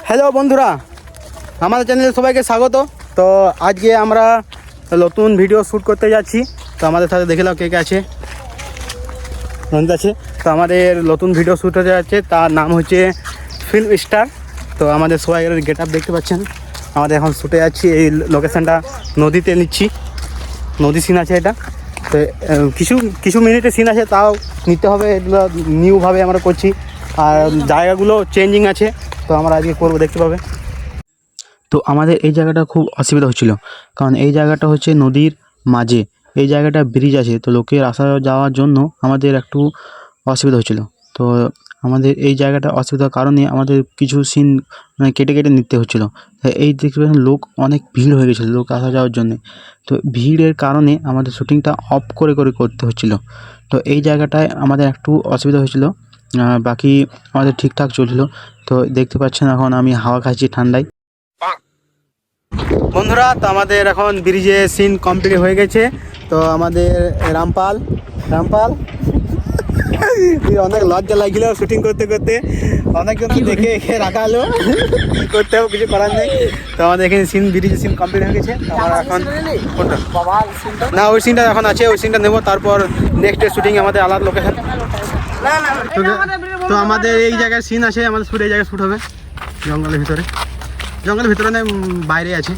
Hello বন্ধুরা, আমাদের চ্যানেলে সবাইকে স্বাগত। তো আজকে আমরা নতুন ভিডিও শ্যুট করতে যাচ্ছি। তো আমাদের সাথে দেখে নাও কে কে আছে। রঞ্জিত আছে। তো আমাদের নতুন ভিডিও শ্যুট হতে যাচ্ছে, তার নাম হচ্ছে ফিল্ম স্টার। তো আমাদের সবাই গেট আপ দেখতে পাচ্ছেন। আমাদের এখন শ্যুটে যাচ্ছি, এই লোকেশানটা নদীতে নিচ্ছি, নদী সিন আছে এটা। তো কিছু মিনিটের সিন আছে, তাও নিতে হবে, এগুলো নিউভাবে আমরা করছি। আর জায়গাগুলো চেঞ্জিং আছে, তো আমরা আজকে করবো, দেখতে পাবে। তো আমাদের এই জায়গাটা খুব অসুবিধা হচ্ছিলো, কারণ এই জায়গাটা হচ্ছে নদীর মাঝে, এই জায়গাটা ব্রিজ আছে, তো লোকের আসা যাওয়ার জন্য আমাদের একটু অসুবিধা হচ্ছিলো। তো আমাদের এই জায়গাটা অসুবিধার কারণে আমাদের কিছু সিন কেটে কেটে নিতে হচ্ছিলো। এই দেখবেন লোক অনেক ভিড় হয়ে গেছিলো লোক আসা যাওয়ার জন্যে। তো ভিড়ের কারণে আমাদের শ্যুটিংটা অফ করে করতে হচ্ছিলো। তো এই জায়গাটায় আমাদের একটু অসুবিধা হয়েছিলো, বাকি আমাদের ঠিকঠাক চলছিলো। তো দেখতে পাচ্ছেন এখন আমি হাওয়া খাচ্ছি ঠান্ডায়। বন্ধুরা, তো আমাদের এখন ব্রিজে সিন কমপ্লিট হয়ে গেছে। তো আমাদের রামপাল অনেক লজ্জা লাগছিল শুটিং করতে করতে, অনেকজন দেখে রাখা হলো, করতে হবে, কিছু করার নেই। তো আমাদের এখানে ব্রিজের সিন কমপ্লিট হয়ে গেছে। আমরা এখন না, ওই সিনটা এখন আছে, ওই সিনটা নেবো, তারপর নেক্সট ডে শুটিং আমাদের আলাদা লোকেশন। তো আমাদের এই জায়গায় সিন আছে, আমাদের শ্যুট এই জায়গায় শ্যুট হবে, জঙ্গলের ভিতরে না, বাইরে আছে।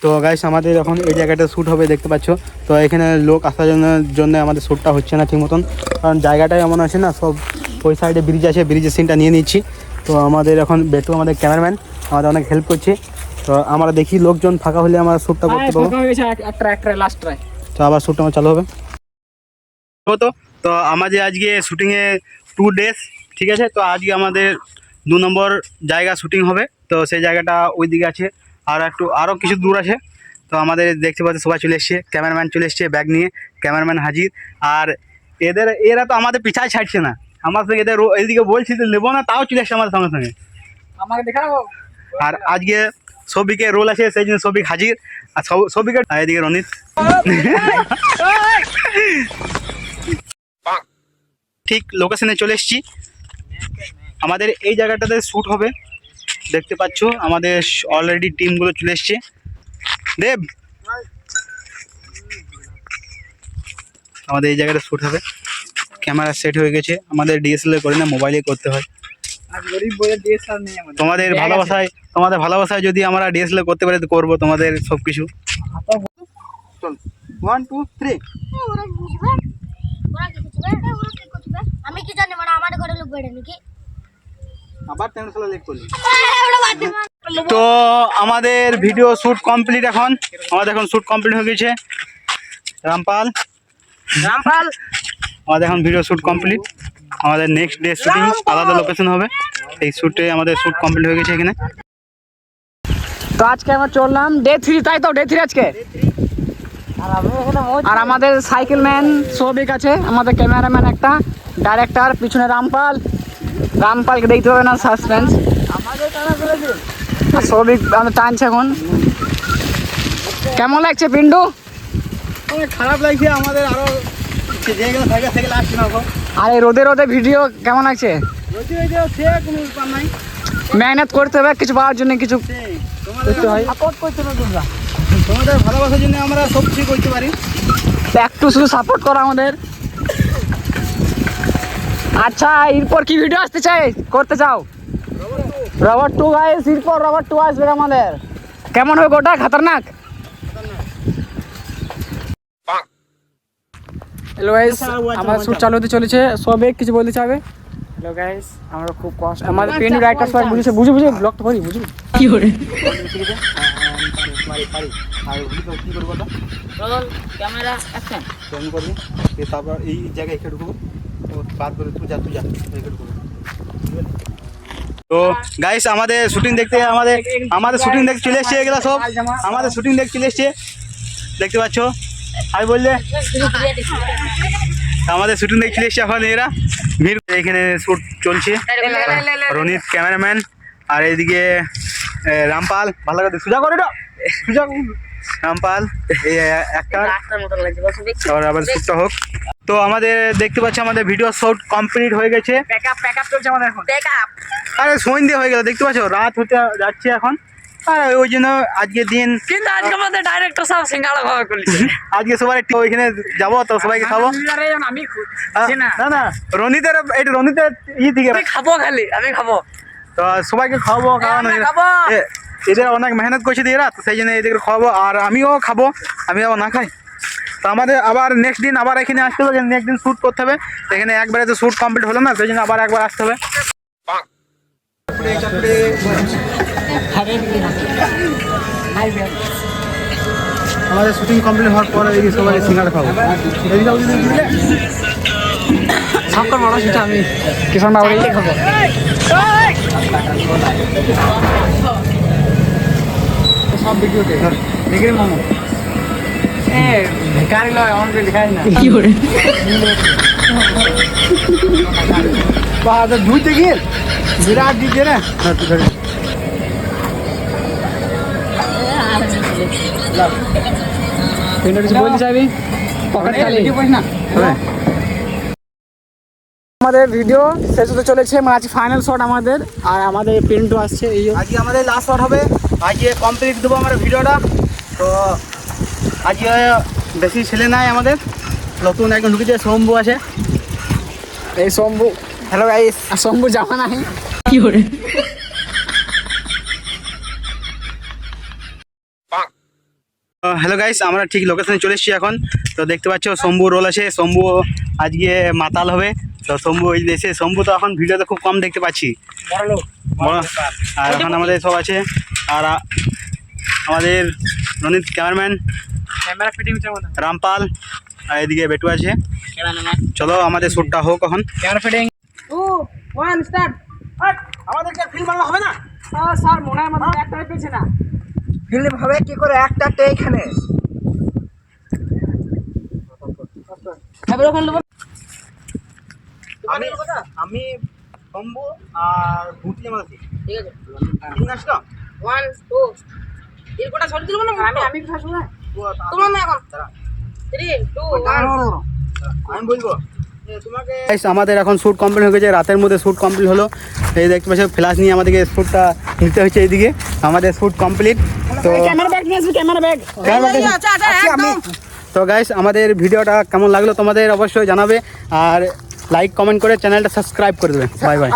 তো গাইস, আমাদের এখন এই জায়গাটা শ্যুট হবে, দেখতে পাচ্ছ। তো এখানে লোক আসার জন্য আমাদের শ্যুটটা হচ্ছে না ঠিক মতন, কারণ জায়গাটাই এমন আছে না, সব ওই সাইডে ব্রিজ আছে, ব্রিজের সিনটা নিয়ে নিচ্ছি। তো আমাদের এখন বেটু আমাদের ক্যামেরাম্যান আমাদের অনেক হেল্প করছে। তো আমরা দেখি লোকজন ফাঁকা হলে আমরা শ্যুটটা করতে পারবো। তো আবার শ্যুটটা আমার চালু হবে। তো আমাদের আজকে শুটিংয়ে 2 days, ঠিক আছে। তো আজকে আমাদের 2 নম্বর জায়গা শুটিং হবে। তো সেই জায়গাটা ওই দিকে আছে, আরও কিছু দূর আছে। তো আমাদের দেখতে পাচ্ছি সবাই চলে এসছে, ক্যামেরাম্যান চলে এসছে ব্যাগ নিয়ে, ক্যামেরাম্যান হাজির। আর এরা তো আমাদের পিছায় ছাড়ছে না, আমার সঙ্গে এদের এইদিকে বলছি তো নেবো না, তাও চলে এসছে আমাদের সঙ্গে সঙ্গে আমাকে দেখাবো। আর আজকে সবিকের রোল আছে, সেই জন্য সবিক হাজির। আর সবিকের এদিকে রনিত ঠিক লোকেশনে চলে এসেছি। আমাদের এই জায়গাটাতে শ্যুট হবে, দেখতে পাচ্ছ। আমাদের অলরেডি টিমগুলো চলে এসছে। দেব, আমাদের এই জায়গাটা শ্যুট হবে, ক্যামেরা সেট হয়ে গেছে। আমাদের ডিএসএলআর করে না, মোবাইলে করতে হয়। তোমাদের ভালোবাসায় যদি আমরা ডিএসএলআর করতে পারি তো করবো তোমাদের সব কিছু। 1 2 3 আমি কি জানি, মানে আমার ঘরে লোক বেড়ে নাকি আবার টেনশন লেট করলি। তো আমাদের ভিডিও শ্যুট কমপ্লিট, আমাদের এখন শ্যুট কমপ্লিট হয়ে গেছে। রামপাল আমাদের এখন ভিডিও শ্যুট কমপ্লিট। আমাদের নেক্সট ডে শুটিং আলাদা লোকেশন হবে। এই শ্যুটে আমাদের শ্যুট কমপ্লিট হয়ে গেছে এখানে। তো আজকে আমরা চললাম ডে 3, তাই তো? ডে 3 আজকে। আর আমাদের সাইকেল ম্যান সৌভিক আছে, আমাদের ক্যামেরাম্যান একটা, ডাইরেক্টর পিছনে রামপালকে দেখতে হবে না, সাসপেন্স। সৌভিক আমাদের টানছে এখন। কেমন লাগছে পিন্টু? খারাপ লাগছে আমাদের, আরো আর এই রোদে ভিডিও কেমন লাগছে? মেহনত করতে হবে কিছু পাওয়ার জন্য, কিছু করতে হয়। তোমাদের ভালোবাসার জন্য আমরা সব কিছু করতে পারি, একটু শুধু সাপোর্ট করো আমাদের। আচ্ছা, এরপর কি ভিডিও করতে চাও? রবার 2 গাইস, এরপর রবার 2 আসবে আমাদের। কেমন হবে গোটা? খতরনাক। হ্যালো গাইস, আমাদের শুট চালু হতে চলেছে। সবে কিছু বলতে চাবে? হ্যালো গাইস, আমরা খুব কষ্ট, আমাদের পেন্টু রাইটার সবাই বুঝে ব্লগটা করি, বুঝি কি করে ক্যামেরা অ্যাকশন ফোন করবি। তারপর এই জায়গায় এখানে ঢুকবো, বাদ করে তুই যা তো গাইস, আমাদের শুটিং দেখতে শুটিং দেখতে চলে এসছে, এগুলো সব আমাদের শুটিং দেখতে চলে এসছে, দেখতে পাচ্ছ। আমি বললে আমাদের শুটিং দেখতে চলে এসছে এখন এরা। এখানে শ্যুট চলছে, রনিত ক্যামেরাম্যান, আর এইদিকে রামপাল, ভালো করে সোজা করে রামপাল এই একটা, আবার শ্যুটটা হোক। তো আমাদের দেখতে পাচ্ছি আমাদের ভিডিও শুট কমপ্লিট হয়ে গেছে। প্যাকআপ চলছে আমাদের এখন। আরে সন্ধ্যে হয়ে গেল, দেখতে পাচ্ছ রাত হতে যাচ্ছে এখন। আর ওই জন্য আজকের দিন কিন্তু আজকে আমাদের ডাইরেক্টর সব সিঙ্গাড়া খাওয়া করছে। আজকে সবাই একটু ওইখানে যাবো, তো সবাইকে খাবো। আমি না রনিতের এটা রনিতের দিকে খাবো, খালি আমি খাবো। তো সবাইকে খাওয়াবো, কারণ এদের অনেক মেহনত করছে এরা, তো সেই জন্য এদেরকে খাওয়াবো। আর আমিও খাবো, আমি আবার না খাই। তো আমাদের আবার নেক্সট দিন আবার এখানে আসতে হবে, নেক্সট দিন শ্যুট করতে হবে। এখানে একবারে তো শ্যুট কমপ্লিট হলো না, সেই জন্য আবার একবার আসতে হবে। আমাদের শুটিং কমপ্লিট হওয়ার পরে এদিকে সবাই সিঙ্গাড়া খাবো। সবকর বড় সেটা আমি কিষণ বাবু খাবো। সব ভিডিওতে দেখে মোমো ভিকারি লয়, অন করে দেখাই না কি করে বাহাদুর ধুইতে গিয়ে বিরাট দিচ্ছে না। বলতে চাইবি আমাদের ভিডিও শেষ হতে চলেছে, মানে আজকে ফাইনাল শট আমাদের। আর আমাদের প্রিন্টও আসছে, এই আজকে আমাদের লাস্ট শট হবে, আজকে কমপ্লিট দেবো আমরা ভিডিওটা। তো আজকে বেশি ছেলে নাই আমাদের, নতুন একজন ঢুকেছে, শম্ভু আছে। এই শম্ভু, হ্যালো গাইস। আর শম্ভু জামা নাই কি করে। হ্যালো গাইস, আমরা ঠিক লোকেশনে চলে এসেছি এখন। তো দেখতে পাচ্ছ শম্ভু রোল আছে, শম্ভু আজকে মাতাল হবে। তো শম্ভু ওই দেশে, শম্ভু তো এখন ভিডিওতে খুব কম দেখতে পাচ্ছি। আর এখন আমাদের সব আছে। আর আমাদের Ronit cameraman, camera fitting Rampal, আর এদিকে বেটু আছে। চলো আমাদের শ্যুটটা হোক এখন। Camera fitting 2 1 start. আমাদেরকে ফিল্ম বানানো হবে না স্যার, মনে হয় আমাদের একটা পেয়েছে না। ফিল্ম হবে কি করে, একটা এখানে আমি শম্ভু আর ভুটি আমাদের ঠিক আছে ঠিক আছে তো 1 2 এর কোটা ছড়ি দিল না আমি কথা শুনে তোমার না এখন 3 2 1 আমি বলবো তোমাকে। আমাদের এখন শ্যুট কমপ্লিট হয়ে গেছে, রাতের মধ্যে শ্যুট কমপ্লিট হলো। এই দেখতে পাচ্ছ ফ্ল্যাশ নিয়ে আমাদেরকে শ্যুটটা নিতে হচ্ছে। এইদিকে আমাদের শ্যুট কমপ্লিট। তো ক্যামেরা ব্যাগ নিয়ে আসবি, ক্যামেরা ব্যাগ। তো গাইস, আমাদের ভিডিওটা কেমন লাগলো তোমাদের অবশ্যই জানাবে, আর লাইক কমেন্ট করে চ্যানেলটা সাবস্ক্রাইব করে দেবে। Bye bye.